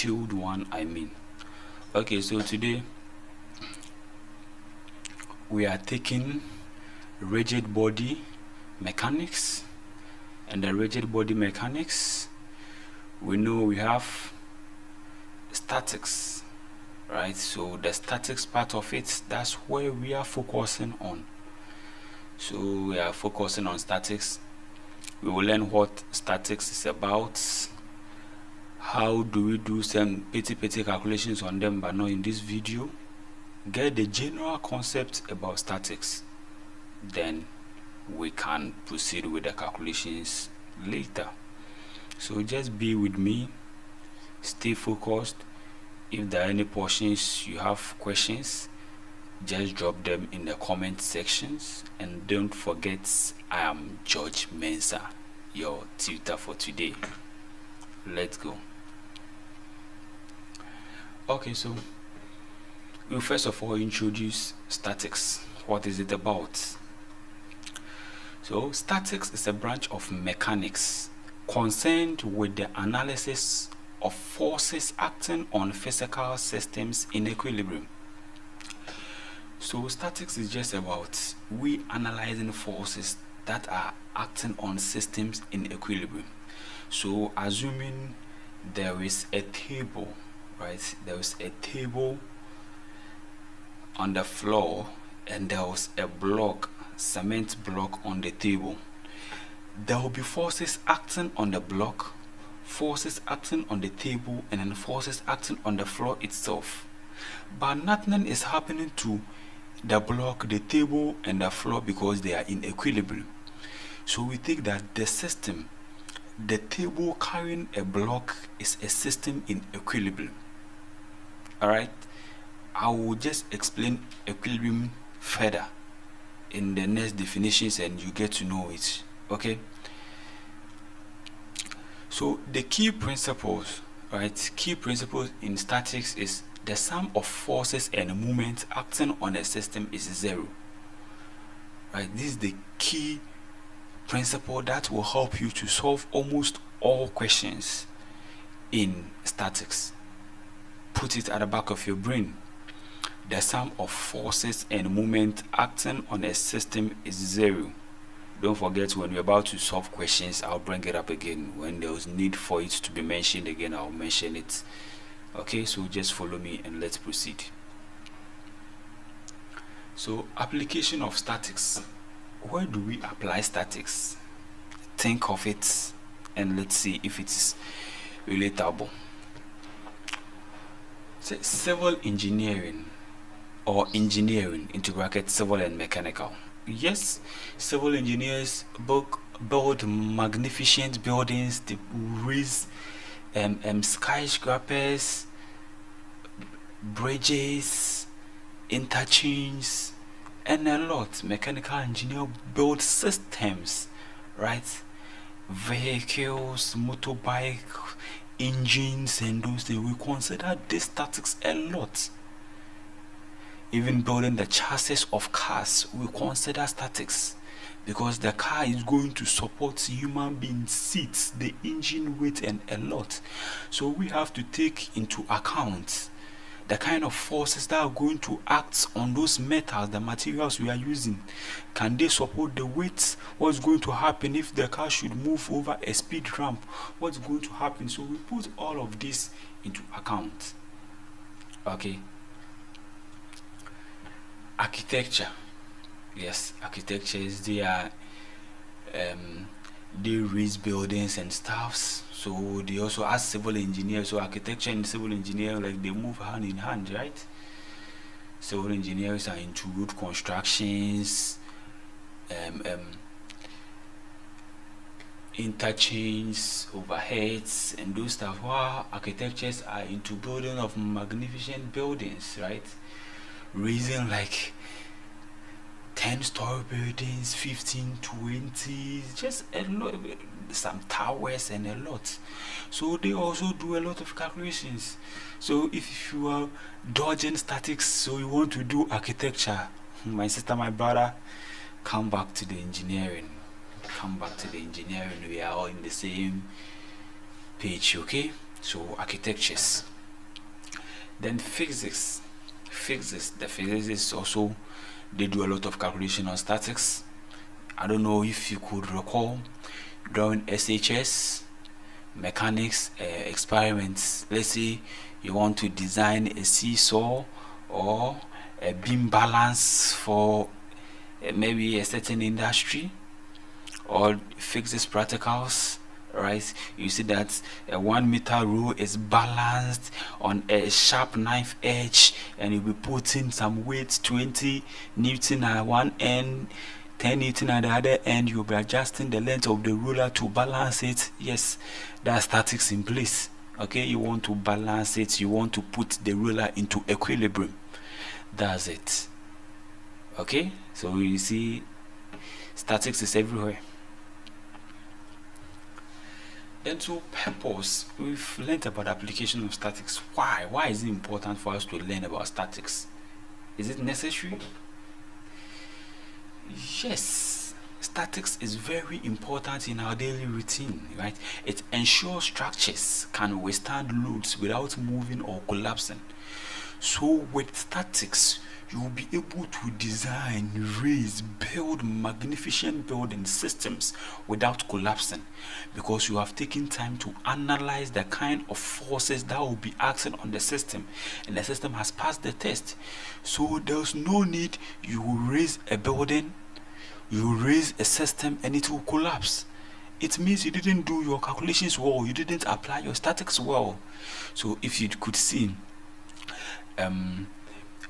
detailed one, I mean. Okay, so today we are taking rigid body mechanics, and the rigid body mechanics, we know we have statics, right? So the statics part of it, that's where we are focusing on. So we are focusing on statics. We will learn what statics is about, how do we do some petty calculations on them, but not in this video. Get the general concept about statics, then we can proceed with the calculations later. So just be with me, stay focused. If there are any portions you have questions, just drop them in the comment sections, and don't forget, I am George Mensah, your tutor for today. Let's go. Okay, so we'll first of all introduce statics. What is it about? So statics is a branch of mechanics concerned with the analysis of forces acting on physical systems in equilibrium. So statics is just about we analyzing forces that are acting on systems in equilibrium. So assuming there is a table, right? There is a table on the floor, and there was a block, cement block on the table. There will be forces acting on the block, forces acting on the table, and then forces acting on the floor itself. But nothing is happening to the block, the table, and the floor because they are in equilibrium. So we think that the system, the table carrying a block, is a system in equilibrium. Alright, I will just explain equilibrium further in the next definitions, and you get to know it. Okay, so the key principles, right? Key principles in statics is the sum of forces and moments acting on a system is zero. Right, this is the key principle that will help you to solve almost all questions in statics. Put it at the back of your brain. The sum of forces and moments acting on a system is zero. Don't forget, when we're about to solve questions, I'll bring it up again. When there's need for it to be mentioned again, I'll mention it. Okay, so just follow me and let's proceed. So application of statics. Where do we apply statics? Think of it and let's see if it is relatable. So civil engineering, or engineering into brackets civil and mechanical. Yes, civil engineers build magnificent buildings, they raise skyscrapers, bridges, interchanges, and a lot. Mechanical engineer build systems, right? Vehicles, motorbike, engines, and those things. We consider these statics a lot. Even building the chassis of cars, we consider statics, because the car is going to support human being seats, the engine weight, and a lot. So we have to take into account the kind of forces that are going to act on those metals, the materials we are using. Can they support the weight? What's going to happen if the car should move over a speed ramp? What's going to happen? So we put all of this into account. Okay. Architecture. Yes, architecture is they raise buildings and stuffs. So they also ask civil engineers. So architecture and civil engineering, like, they move hand in hand, right? Civil engineers are into road constructions, interchanges, overheads, and those stuff. While architectures are into building of magnificent buildings, right? Raising like 10-story buildings, 15, 20, just a lot, some towers and a lot. So they also do a lot of calculations. So if you are dodging statics, so you want to do architecture, my sister, my brother, come back to the engineering. Come back to the engineering. We are all in the same page, okay? So architectures. Then physics, the physicists also, they do a lot of calculation on statics. I don't know if you could recall during SHS mechanics experiments. Let's say you want to design a seesaw or a beam balance for maybe a certain industry, or physics practicals, right? You see that a 1 meter rule is balanced on a sharp knife edge, and you'll be putting some weight, 20 Newton at one end, 10 Newton at the other end. You'll be adjusting the length of the ruler to balance it. Yes, that's statics in place. Okay, you want to balance it, you want to put the ruler into equilibrium. That's it. Okay, so you see statics is everywhere. Then to purpose, we've learned about application of statics. Why is it important for us to learn about statics? Is it necessary? Yes, statics is very important in our daily routine, right? It ensures structures can withstand loads without moving or collapsing. So with statics, you will be able to design, raise, build magnificent building systems without collapsing, because you have taken time to analyze the kind of forces that will be acting on the system, and the system has passed the test. So there's no need you will raise a building, you raise a system, and it will collapse. It means you didn't do your calculations well, you didn't apply your statics well. So if you could see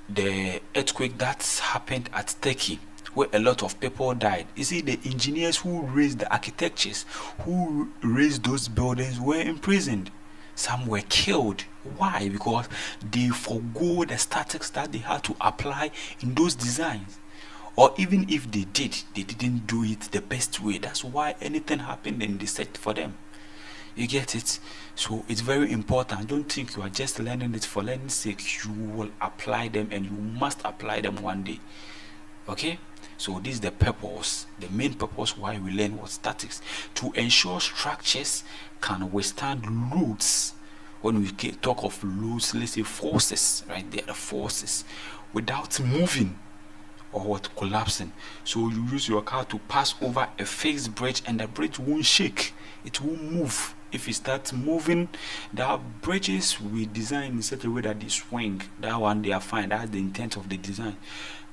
the earthquake that happened at Turkey, where a lot of people died, you see, the engineers who raised the architectures, who raised those buildings, were imprisoned. Some were killed. Why? Because they forgo the statics that they had to apply in those designs. Or even if they did, they didn't do it the best way. That's why anything happened and they set for them. You get it? So it's very important. Don't think you are just learning it for learning's sake. You will apply them, and you must apply them one day. Okay? So this is the purpose, the main purpose why we learn what statics. To ensure structures can withstand loads. When we talk of loads, let's say forces, right? They are the forces, without moving or what, collapsing. So you use your car to pass over a fixed bridge, and the bridge won't shake, it won't move. If it starts moving, there are bridges we design in such a way that they swing. That one they are fine, that's the intent of the design.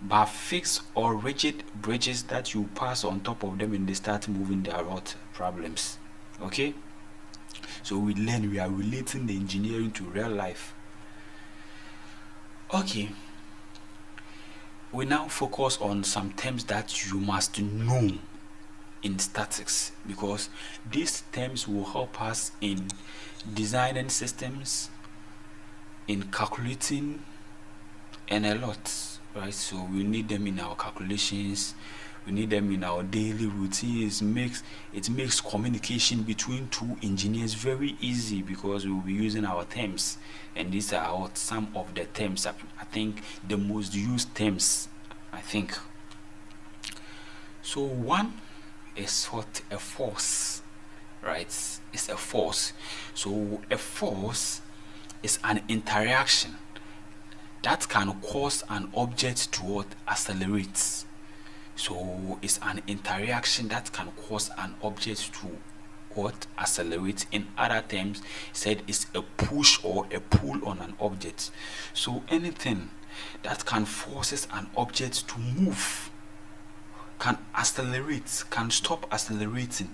But fixed or rigid bridges that you pass on top of them and they start moving, there are what problems. Okay, so we are relating the engineering to real life. Okay, we now focus on some terms that you must know in statics, because these terms will help us in designing systems, in calculating, and a lot, right? So we need them in our calculations, we need them in our daily routines. It makes communication between two engineers very easy, because we will be using our terms, and these are some of the terms, I think the most used terms, I think. So one is what? A force, right? It's a force. So a force is an interaction that can cause an object to what? Accelerate. So it's an interaction that can cause an object to what? Accelerate. In other terms, said it's a push or a pull on an object. So anything that can forces an object to move, can accelerate, can stop accelerating.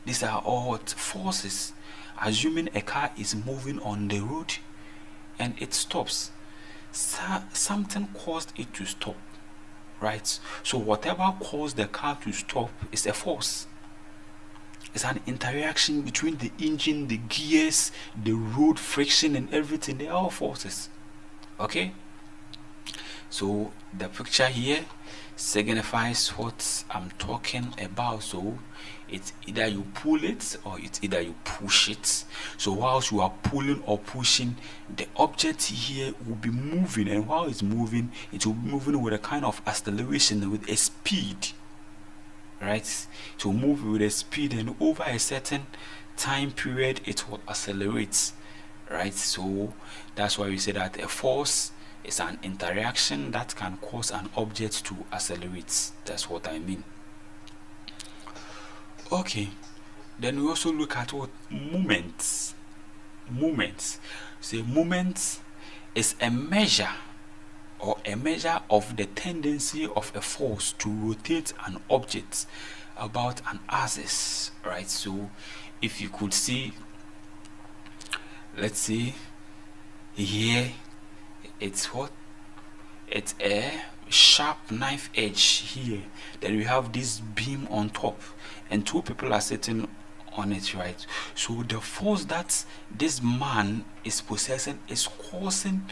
These are all what? Forces. Assuming a car is moving on the road and it stops, something caused it to stop, right? So whatever caused the car to stop is a force. It's an interaction between the engine, the gears, the road friction, and everything. They are all forces. Okay, so the picture here signifies what I'm talking about. So it's either you pull it or it's either you push it. So whilst you are pulling or pushing, the object here will be moving, and while it's moving, it will be moving with a kind of acceleration, with a speed, right? To move with a speed, and over a certain time period it will accelerate, right? So that's why we say that a force is an interaction that can cause an object to accelerate. That's what I mean. Okay, then we also look at what moments. Say moment is a measure of the tendency of a force to rotate an object about an axis, right? So if you could see, let's see here, it's what, it's a sharp knife edge here, then we have this beam on top and two people are sitting on it, right? So the force that this man is possessing is causing,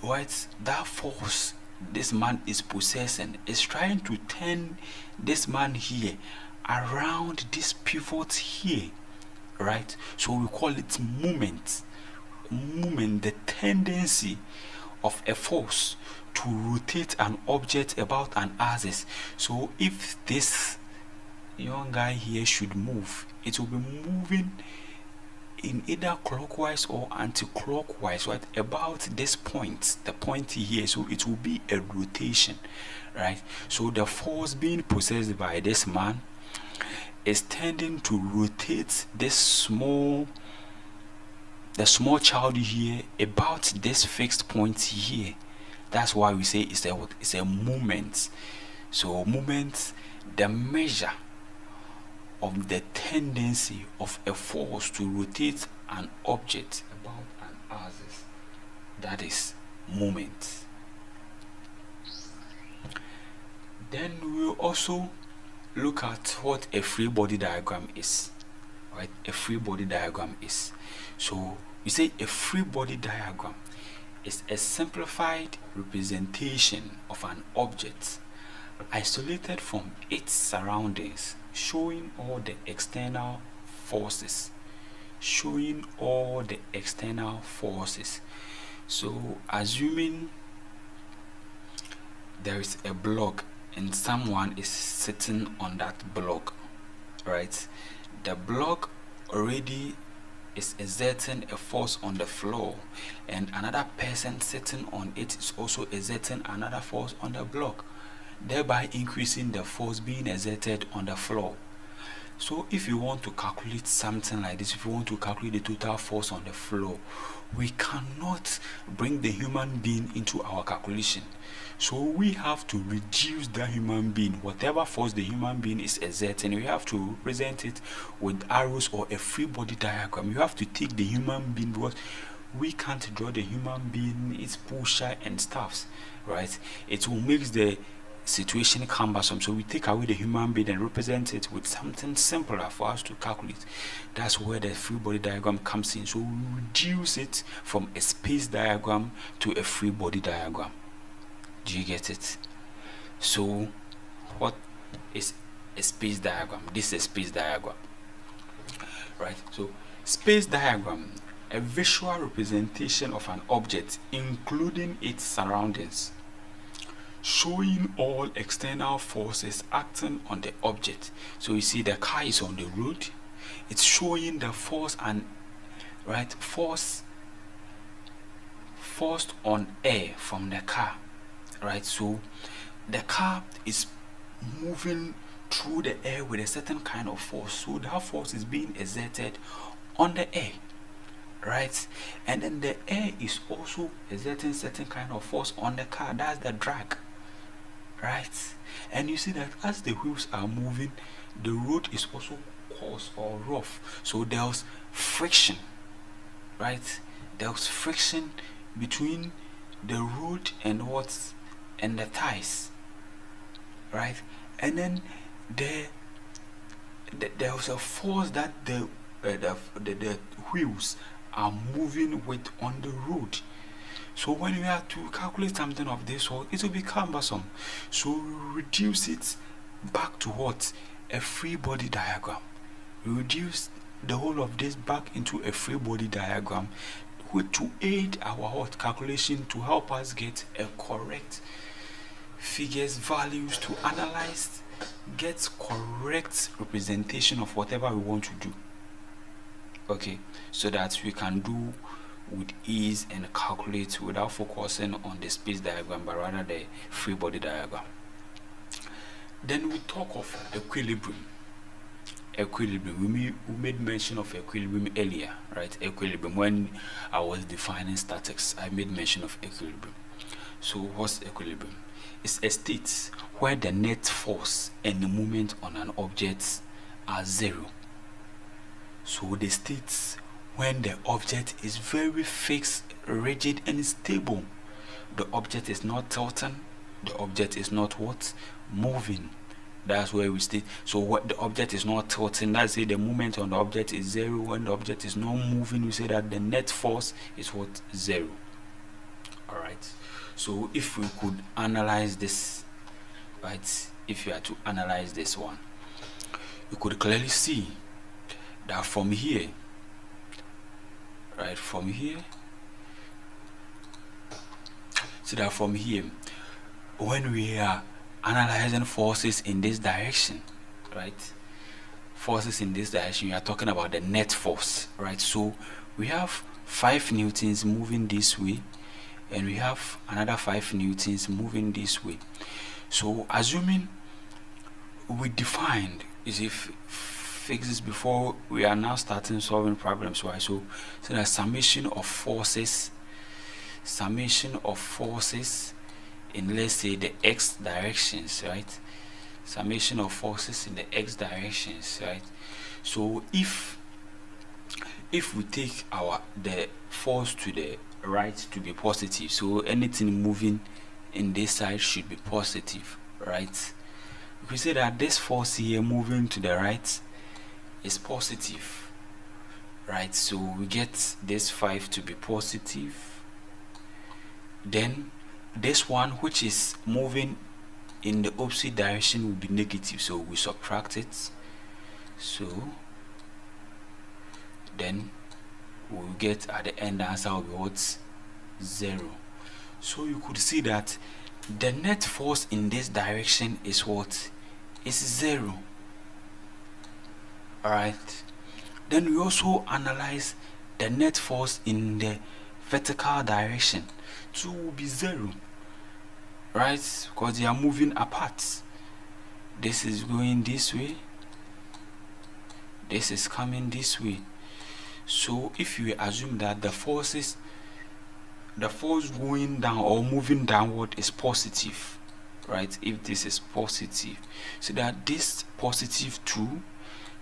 right, that force this man is possessing is trying to turn this man here around this pivot here, right? So we call it moment, the tendency of a force to rotate an object about an axis. So if this young guy here should move, it will be moving in either clockwise or anti-clockwise, right, about this point, the point here. So it will be a rotation, right? So the force being possessed by this man is tending to rotate the small child here about this fixed point here. That's why we say it's a moment. So moment, the measure of the tendency of a force to rotate an object about an axis, that is moment. Then we'll also look at what a free body diagram is, right? A free body diagram is, so we say a free body diagram is a simplified representation of an object isolated from its surroundings, showing all the external forces. So assuming there is a block and someone is sitting on that block, right? The block already is exerting a force on the floor, and another person sitting on it is also exerting another force on the block, thereby increasing the force being exerted on the floor. So if you want to calculate something like this, if you want to calculate the total force on the floor, we cannot bring the human being into our calculation. So we have to reduce the human being, whatever force the human being is exerting, we have to represent it with arrows or a free body diagram. You have to take the human being, because we can't draw the human being, its pusher and stuffs, right? It will make the situation cumbersome. So we take away the human being and represent it with something simpler for us to calculate. That's where the free body diagram comes in. So we reduce it from a space diagram to a free body diagram. Do you get it? So what is a space diagram? This is a space diagram, right? So space diagram, a visual representation of an object including its surroundings, showing all external forces acting on the object. So you see the car is on the road, it's showing the force and force forced on air from the car, right? So the car is moving through the air with a certain kind of force, so that force is being exerted on the air, right? And then the air is also exerting certain kind of force on the car, that's the drag, right? And you see that as the wheels are moving, the road is also coarse or rough, so there's friction, right? There's friction between the road and the tires, right? And then there's a force that the wheels are moving with on the road. So when we have to calculate something of this sort, it will be cumbersome. So we reduce it back to what? A free body diagram. We reduce the whole of this back into a free body diagram to aid our calculation, to help us get a correct figures, values, to analyze, get correct representation of whatever we want to do. Okay, so that we can do with ease and calculate without focusing on the space diagram but rather the free body diagram. Then we talk of equilibrium. We made mention of equilibrium earlier, right? Equilibrium, when I was defining statics, I made mention of equilibrium. So what's equilibrium? It's a state where the net force and the moment on an object are zero. So the states when the object is very fixed, rigid and stable. The object is not tilting, the object is not what? Moving. That's where we state. So what the object is not tilting, that's it, the moment on the object is zero. When the object is not moving, we say that the net force is what? Zero. Alright. So if we could analyze this, right? If you are to analyze this one, you could clearly see that from here, right, from here, so that from here, when we are analyzing forces in this direction, right, forces in this direction, we are talking about the net force, right? So we have 5 newtons moving this way, and we have another 5 newtons moving this way. So assuming we defined, is if fix this before we are now starting solving problems, right? So the summation of forces in, let's say, the x directions, right? Summation of forces in the x directions, right? So if we take the force to the right to be positive, so anything moving in this side should be positive, right? We say that this force here moving to the right is positive, right? So we get this 5 to be positive, then this one which is moving in the opposite direction will be negative, so we subtract it. So then we'll get at the end, the answer will be what? 0. So you could see that the net force in this direction is what? Is 0. Alright. Then we also analyze the net force in the vertical direction. 2 will be 0. Right? Because they are moving apart. This is going this way. This is coming this way. So if you assume that the force going down or moving downward is positive, right? If this is positive, so that this positive 2,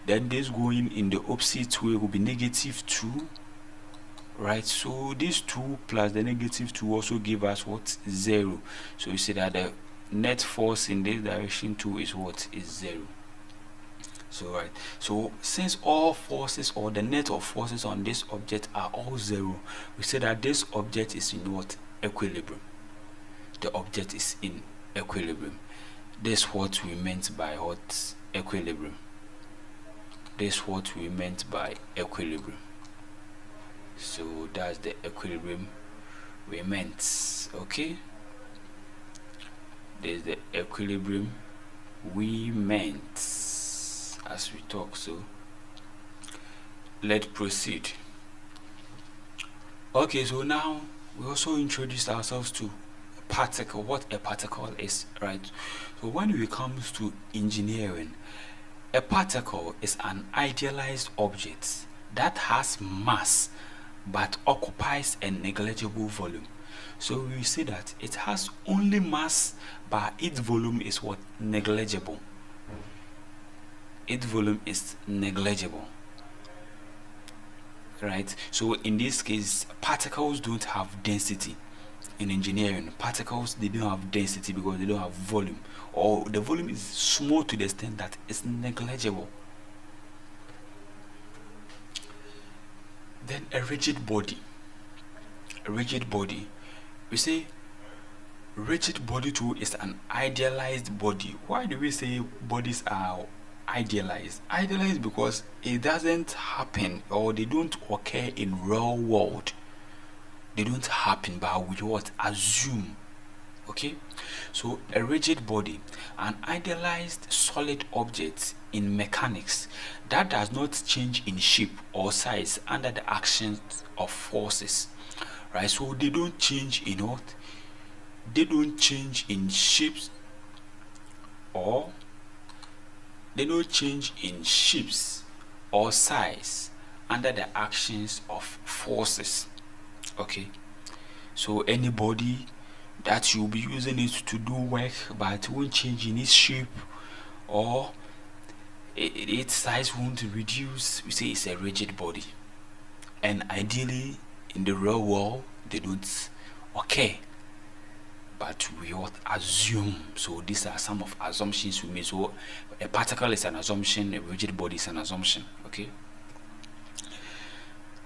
then this going in the opposite way will be negative 2, right? So this 2 plus the negative 2 also give us what? 0. So you see that the net force in this direction too is what? Is 0. So right, so since all forces or the net of forces on this object are all 0, we say that this object is in what? Equilibrium. The object is in equilibrium. This is what we meant by what? Equilibrium. This is what we meant by equilibrium. So that's the equilibrium we meant. Okay, there's the equilibrium we meant as we talk. So let's proceed. Okay, so now we also introduced ourselves to particle, what a particle is, right? So when it comes to engineering, a particle is an idealized object that has mass but occupies a negligible volume. So we say that it has only mass but its volume is what? Negligible. Its volume is negligible, right? So in this case, particles don't have density. In engineering, particles, they don't have density because they don't have volume, or the volume is small to the extent that it's negligible. Then a rigid body. We say rigid body too is an idealized body. Why do we say bodies are idealized? Idealized because it doesn't happen, or they don't occur in real world. They don't happen, but we what? Assume. Okay, so a rigid body, an idealized solid object in mechanics that does not change in shape or size under the action of forces. right? So they don't change in what? They don't change in shapes, or they don't change in shapes or size under the actions of forces. Okay, so anybody that you'll be using it to do work, but it won't change in its shape, or its size won't reduce, we say it's a rigid body. And ideally in the real world they don't occur, but we ought assume. So these are some of assumptions we make. So a particle is an assumption, a rigid body is an assumption. Okay,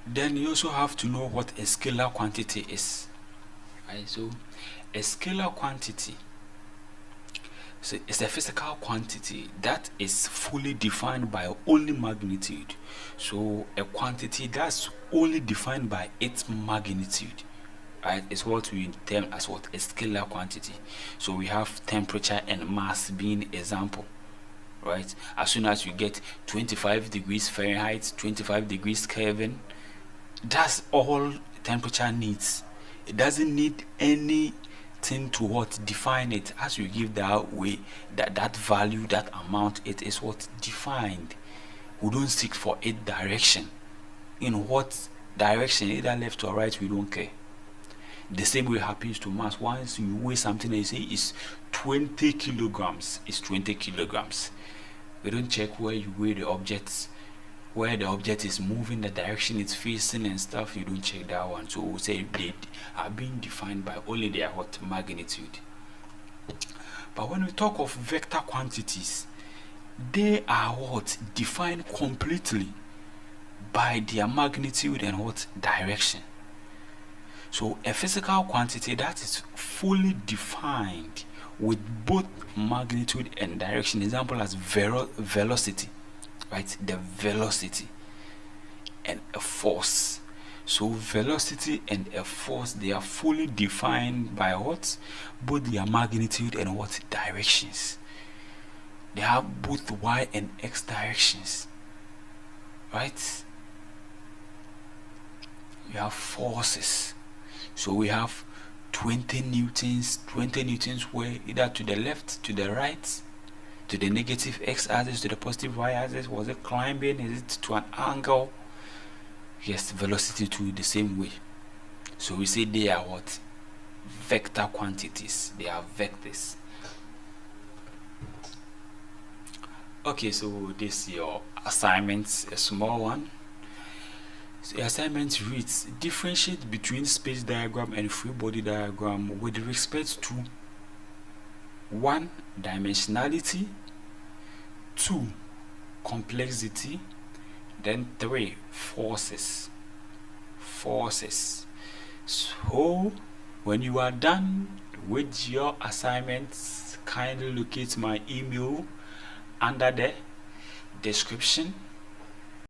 then you also have to know what a scalar quantity is, right? So a scalar quantity, so it's a physical quantity that is fully defined by only magnitude. So a quantity that's only defined by its magnitude, right, is what we term as what? A scalar quantity. So we have temperature and mass being example, right? As soon as you get 25 degrees Fahrenheit, 25 degrees Kelvin, that's all temperature needs. It doesn't need anything to what define it. As you give that way, that value, that amount, it is what defined. We don't seek for its direction. In what direction, either left or right, we don't care. The same way happens to mass. Once you weigh something and you say it's 20 kilograms, it's 20 kilograms. We don't check where you weigh the objects, where the object is moving, the direction it's facing and stuff. You don't check that one. So we'll say they are being defined by only their what? Magnitude. But when we talk of vector quantities, they are what? Defined completely by their magnitude and what? Direction. So a physical quantity that is fully defined with both magnitude and direction, example as velocity, right? The velocity and a force. So velocity and a force, they are fully defined by what? Both their magnitude and what? Directions. They have both y and x directions, right? You have forces. So we have 20 newtons were either to the left, to the right, to the negative x-axis, to the positive y-axis. Was it climbing? Is it to an angle? Yes, velocity too, the same way. So we say they are what? Vector quantities. They are vectors. Okay, so this is your assignment, a small one. So the assignment reads: differentiate between space diagram and free body diagram with respect to 1. Dimensionality, 2. Complexity, then 3. Forces. So when you are done with your assignments, kindly locate my email under the description